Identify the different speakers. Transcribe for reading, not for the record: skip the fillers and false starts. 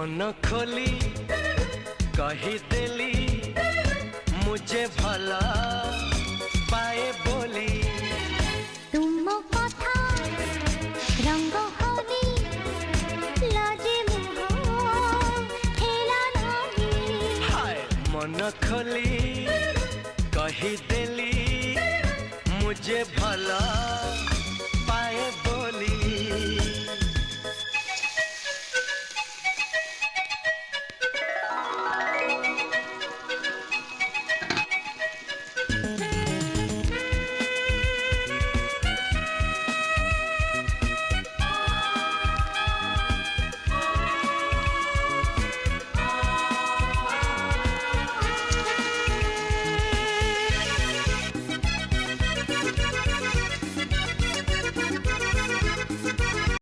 Speaker 1: मन खोली कहीदेली मुझे भला पाए बोली।
Speaker 2: तुम कथा रंग होली लाजे मुह हेला नहीं।
Speaker 1: हाय मन खोली कहीदेली मुझे भला